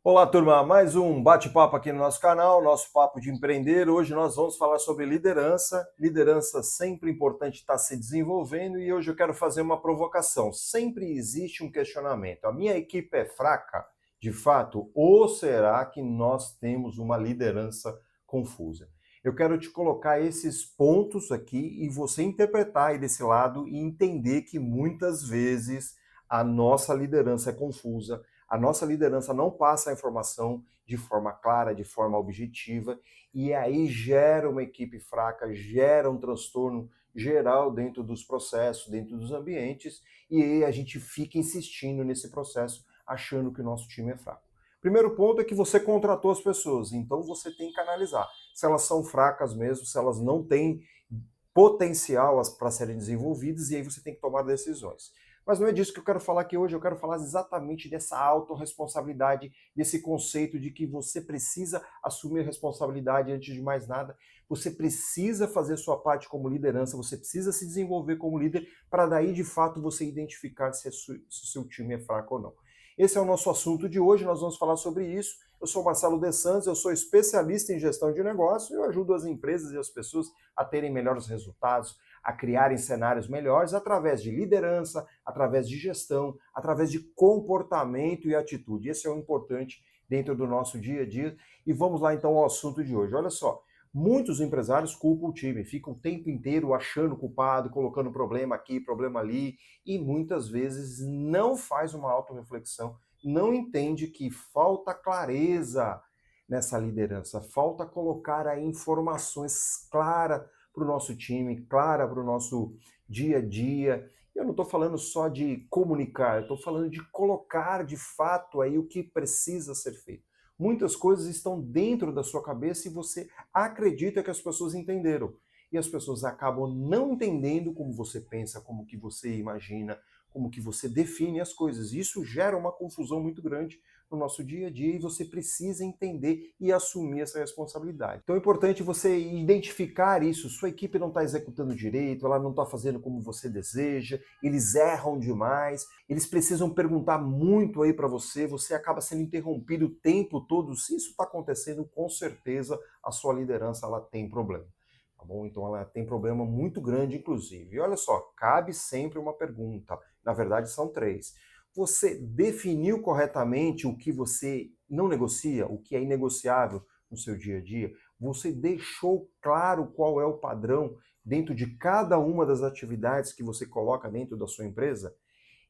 Olá, turma, mais um bate-papo aqui no nosso canal, nosso Papo de Empreender. Hoje nós vamos falar sobre liderança. Liderança sempre importante estar se desenvolvendo e hoje eu quero fazer uma provocação. Sempre existe um questionamento. A minha equipe é fraca, de fato, ou será que nós temos uma liderança confusa? Eu quero te colocar esses pontos aqui e você interpretar aí desse lado e entender que muitas vezes a nossa liderança é confusa, a nossa liderança não passa a informação de forma clara, de forma objetiva, e aí gera uma equipe fraca, gera um transtorno geral dentro dos processos, dentro dos ambientes, e aí a gente fica insistindo nesse processo, achando que o nosso time é fraco. Primeiro ponto é que você contratou as pessoas, então você tem que analisar se elas são fracas mesmo, se elas não têm potencial para serem desenvolvidas, e aí você tem que tomar decisões. Mas não é disso que eu quero falar aqui hoje, eu quero falar exatamente dessa autorresponsabilidade, desse conceito de que você precisa assumir responsabilidade antes de mais nada, você precisa fazer sua parte como liderança, você precisa se desenvolver como líder, para daí de fato você identificar se o seu time é fraco ou não. Esse é o nosso assunto de hoje, nós vamos falar sobre isso. Eu sou Marcelo De Santos, eu sou especialista em gestão de negócio e eu ajudo as empresas e as pessoas a terem melhores resultados, a criarem cenários melhores através de liderança, através de gestão, através de comportamento e atitude. Esse é o importante dentro do nosso dia a dia. E vamos lá então ao assunto de hoje. Olha só, muitos empresários culpam o time, ficam o tempo inteiro achando culpado, colocando problema aqui, problema ali, e muitas vezes não faz uma autorreflexão, não entende que falta clareza nessa liderança, falta colocar aí informações claras para o nosso time, clara para o nosso dia a dia. Eu não estou falando só de comunicar, eu estou falando de colocar de fato aí o que precisa ser feito. Muitas coisas estão dentro da sua cabeça e você acredita que as pessoas entenderam. E as pessoas acabam não entendendo como você pensa, como que você imagina, como que você define as coisas. Isso gera uma confusão muito grande no nosso dia a dia e você precisa entender e assumir essa responsabilidade. Então é importante você identificar isso. Sua equipe não está executando direito, ela não está fazendo como você deseja, eles erram demais, eles precisam perguntar muito aí para você, você acaba sendo interrompido o tempo todo. Se isso está acontecendo, com certeza a sua liderança ela tem problema. Tá bom? Então ela tem problema muito grande, inclusive. E olha só, cabe sempre uma pergunta. Na verdade, são três. Você definiu corretamente o que você não negocia, o que é inegociável no seu dia a dia? Você deixou claro qual é o padrão dentro de cada uma das atividades que você coloca dentro da sua empresa?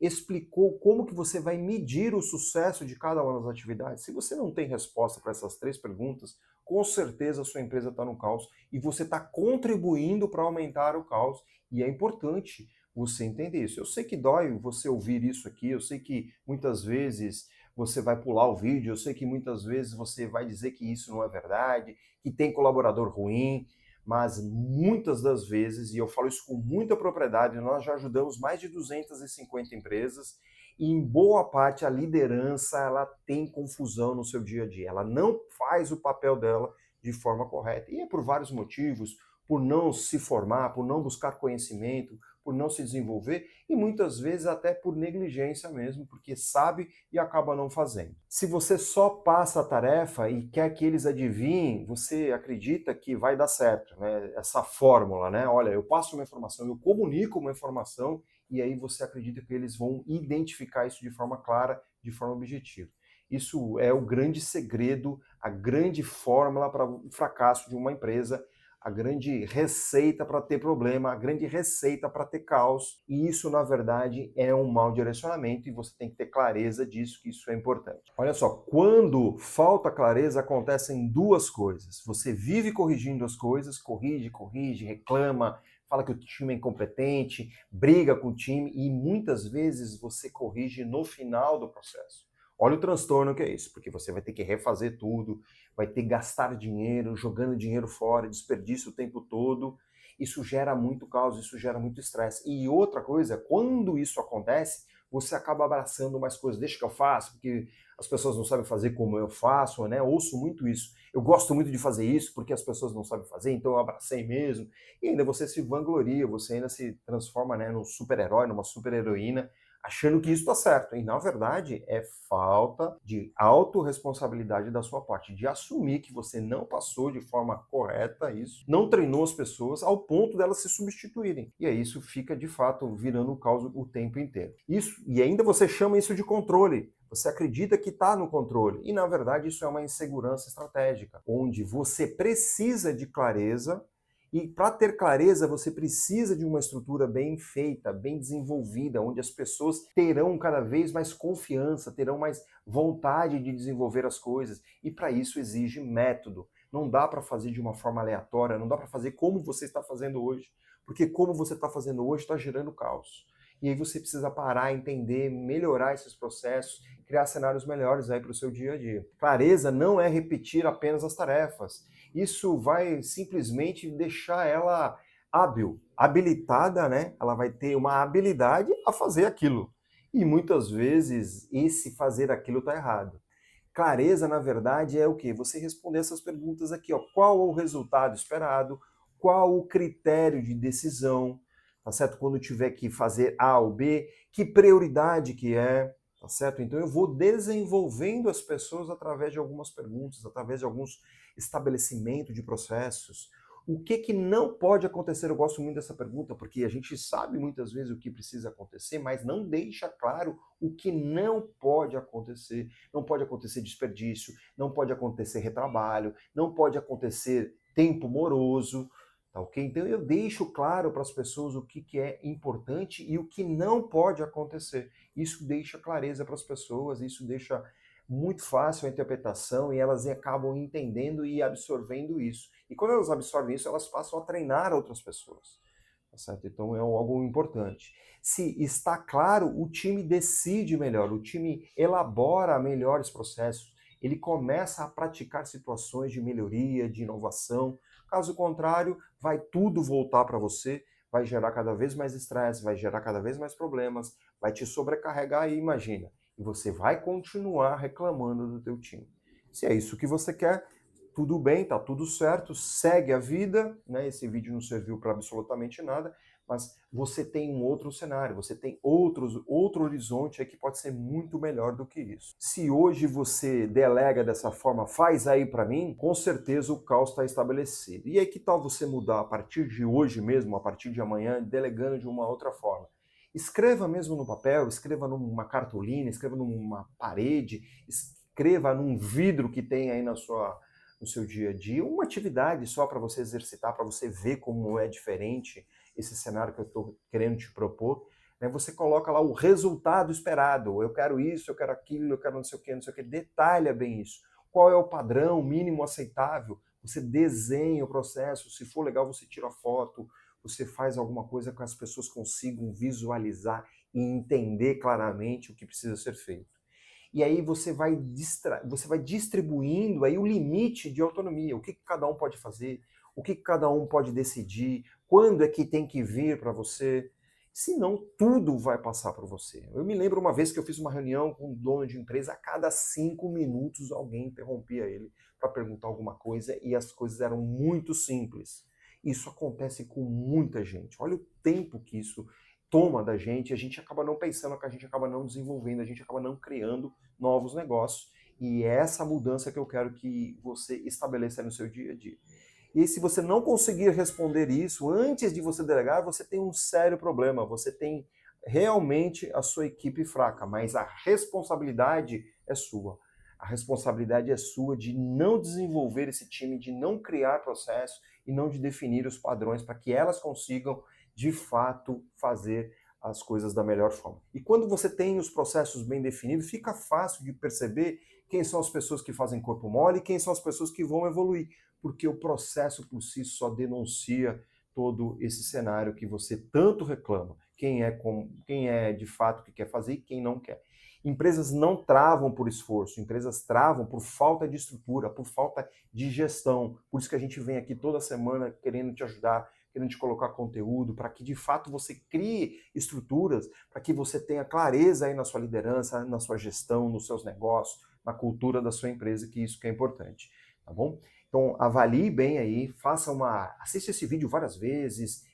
Explicou como que você vai medir o sucesso de cada uma das atividades? Se você não tem resposta para essas três perguntas, com certeza a sua empresa está no caos e você está contribuindo para aumentar o caos. E é importante você entender isso. Eu sei que dói você ouvir isso aqui, eu sei que muitas vezes você vai pular o vídeo, eu sei que muitas vezes você vai dizer que isso não é verdade, que tem colaborador ruim, mas muitas das vezes, e eu falo isso com muita propriedade, nós já ajudamos mais de 250 empresas e em boa parte a liderança ela tem confusão no seu dia a dia, ela não faz o papel dela de forma correta. E é por vários motivos, por não se formar, por não buscar conhecimento, por não se desenvolver e muitas vezes até por negligência mesmo, porque sabe e acaba não fazendo. Se você só passa a tarefa e quer que eles adivinhem, você acredita que vai dar certo, né? Essa fórmula, né? Olha, eu passo uma informação, eu comunico uma informação e aí você acredita que eles vão identificar isso de forma clara, de forma objetiva. Isso é o grande segredo, a grande fórmula para o fracasso de uma empresa, a grande receita para ter problema, a grande receita para ter caos. E isso, na verdade, é um mau direcionamento e você tem que ter clareza disso, que isso é importante. Olha só, quando falta clareza, acontecem duas coisas. Você vive corrigindo as coisas, corrige, reclama, fala que o time é incompetente, briga com o time e muitas vezes você corrige no final do processo. Olha o transtorno que é isso, porque você vai ter que refazer tudo, vai ter que gastar dinheiro, jogando dinheiro fora, desperdício o tempo todo. Isso gera muito caos, isso gera muito estresse. E outra coisa, quando isso acontece, você acaba abraçando mais coisas. Deixa que eu faço, porque as pessoas não sabem fazer como eu faço, né? Eu ouço muito isso. Eu gosto muito de fazer isso porque as pessoas não sabem fazer, então eu abracei mesmo. E ainda você se vangloria, você ainda se transforma, né, num super-herói, numa super-heroína, achando que isso está certo. E, na verdade, é falta de autorresponsabilidade da sua parte, de assumir que você não passou de forma correta isso, não treinou as pessoas ao ponto delas se substituírem. E aí isso fica, de fato, virando o caos o tempo inteiro. Isso, e ainda você chama isso de controle. Você acredita que está no controle. E, na verdade, isso é uma insegurança estratégica, onde você precisa de clareza. E para ter clareza, você precisa de uma estrutura bem feita, bem desenvolvida, onde as pessoas terão cada vez mais confiança, terão mais vontade de desenvolver as coisas. E para isso exige método. Não dá para fazer de uma forma aleatória, não dá para fazer como você está fazendo hoje, porque como você está fazendo hoje está gerando caos. E aí você precisa parar, entender, melhorar esses processos, criar cenários melhores aí para o seu dia a dia. Clareza não é repetir apenas as tarefas. Isso vai simplesmente deixar ela hábil, habilitada, né? Ela vai ter uma habilidade a fazer aquilo. E muitas vezes esse fazer aquilo está errado. Clareza, na verdade, é o quê? Você responder essas perguntas aqui, ó. Qual o resultado esperado? Qual o critério de decisão? Tá certo? Quando tiver que fazer A ou B, que prioridade que é? Tá certo? Então eu vou desenvolvendo as pessoas através de algumas perguntas, através de alguns estabelecimentos de processos. O que não pode acontecer? Eu gosto muito dessa pergunta, porque a gente sabe muitas vezes o que precisa acontecer, mas não deixa claro o que não pode acontecer. Não pode acontecer desperdício, não pode acontecer retrabalho, não pode acontecer tempo moroso, tá ok? Então eu deixo claro para as pessoas o que é importante e o que não pode acontecer. Isso deixa clareza para as pessoas, isso deixa muito fácil a interpretação e elas acabam entendendo e absorvendo isso. E quando elas absorvem isso, elas passam a treinar outras pessoas. Tá certo? Então é algo importante. Se está claro, o time decide melhor, o time elabora melhores processos, ele começa a praticar situações de melhoria, de inovação. Caso contrário, vai tudo voltar para você, vai gerar cada vez mais estresse, vai gerar cada vez mais problemas, vai te sobrecarregar e imagina, e você vai continuar reclamando do teu time. Se é isso que você quer, tudo bem, tá tudo certo, segue a vida, né? Esse vídeo não serviu para absolutamente nada, mas você tem um outro cenário, você tem outro horizonte aí que pode ser muito melhor do que isso. Se hoje você delega dessa forma, faz aí para mim, com certeza o caos está estabelecido. E aí que tal você mudar a partir de hoje mesmo, a partir de amanhã, delegando de uma outra forma? Escreva mesmo no papel, escreva numa cartolina, escreva numa parede, escreva num vidro que tem aí no seu dia a dia, uma atividade só para você exercitar, para você ver como é diferente esse cenário que eu estou querendo te propor. Né? Você coloca lá o resultado esperado. Eu quero isso, eu quero aquilo, eu quero não sei o que, não sei o que. Detalha bem isso. Qual é o padrão mínimo aceitável? Você desenha o processo. Se for legal, você tira a foto. Você faz alguma coisa que as pessoas consigam visualizar e entender claramente o que precisa ser feito. E aí você vai distribuindo aí o limite de autonomia, o que cada um pode fazer, o que cada um pode decidir, quando é que tem que vir para você, senão tudo vai passar por você. Eu me lembro uma vez que eu fiz uma reunião com um dono de empresa, a cada 5 minutos alguém interrompia ele para perguntar alguma coisa e as coisas eram muito simples. Isso acontece com muita gente. Olha o tempo que isso toma da gente, a gente acaba não pensando, que a gente acaba não desenvolvendo, a gente acaba não criando novos negócios. E é essa mudança que eu quero que você estabeleça no seu dia a dia. E se você não conseguir responder isso antes de você delegar, você tem um sério problema. Você tem realmente a sua equipe fraca, mas a responsabilidade é sua. A responsabilidade é sua de não desenvolver esse time, de não criar processo e não de definir os padrões para que elas consigam, de fato, fazer as coisas da melhor forma. E quando você tem os processos bem definidos, fica fácil de perceber quem são as pessoas que fazem corpo mole e quem são as pessoas que vão evoluir, porque o processo por si só denuncia todo esse cenário que você tanto reclama. Quem é de fato que quer fazer e quem não quer. Empresas não travam por esforço, empresas travam por falta de estrutura, por falta de gestão. Por isso que a gente vem aqui toda semana querendo te ajudar, querendo te colocar conteúdo, para que de fato você crie estruturas, para que você tenha clareza aí na sua liderança, na sua gestão, nos seus negócios, na cultura da sua empresa, que isso que é importante, tá bom? Então avalie bem aí, assista esse vídeo várias vezes,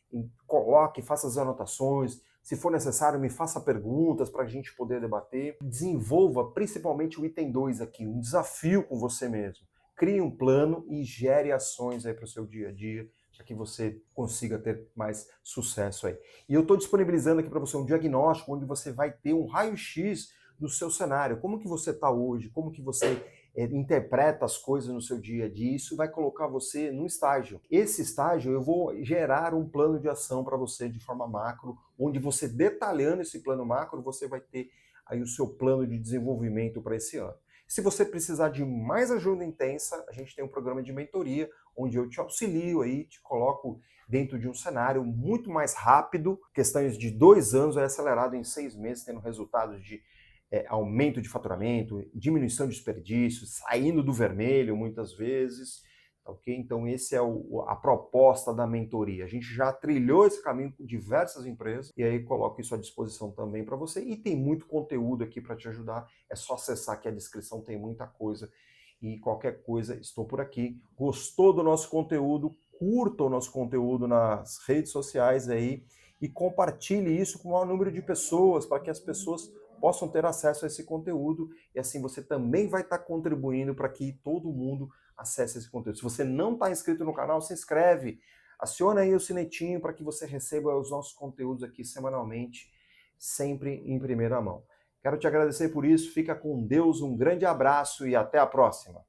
coloque, faça as anotações, Se for necessário, me faça perguntas para a gente poder debater. Desenvolva principalmente o item 2 aqui, um desafio com você mesmo. Crie um plano e gere ações aí para o seu dia a dia, para que você consiga ter mais sucesso aí. E eu estou disponibilizando aqui para você um diagnóstico onde você vai ter um raio-x do seu cenário. Como que você está hoje? Como que você interpreta as coisas no seu dia a dia? Isso vai colocar você num estágio. Esse estágio eu vou gerar um plano de ação para você de forma macro, onde você detalhando esse plano macro, você vai ter aí o seu plano de desenvolvimento para esse ano. Se você precisar de mais ajuda intensa, a gente tem um programa de mentoria, onde eu te auxilio aí, te coloco dentro de um cenário muito mais rápido, questões de 2 anos, é acelerado em 6 meses, tendo resultados de aumento de faturamento, diminuição de desperdícios, saindo do vermelho muitas vezes, ok? Então esse é a proposta da mentoria. A gente já trilhou esse caminho com diversas empresas e aí coloco isso à disposição também para você e tem muito conteúdo aqui para te ajudar. É só acessar aqui a descrição, tem muita coisa e qualquer coisa estou por aqui. Gostou do nosso conteúdo? Curta o nosso conteúdo nas redes sociais aí e compartilhe isso com o maior número de pessoas para que as pessoas possam ter acesso a esse conteúdo e assim você também vai estar contribuindo para que todo mundo acesse esse conteúdo. Se você não está inscrito no canal, se inscreve, aciona aí o sinetinho para que você receba os nossos conteúdos aqui semanalmente, sempre em primeira mão. Quero te agradecer por isso, fica com Deus, um grande abraço e até a próxima.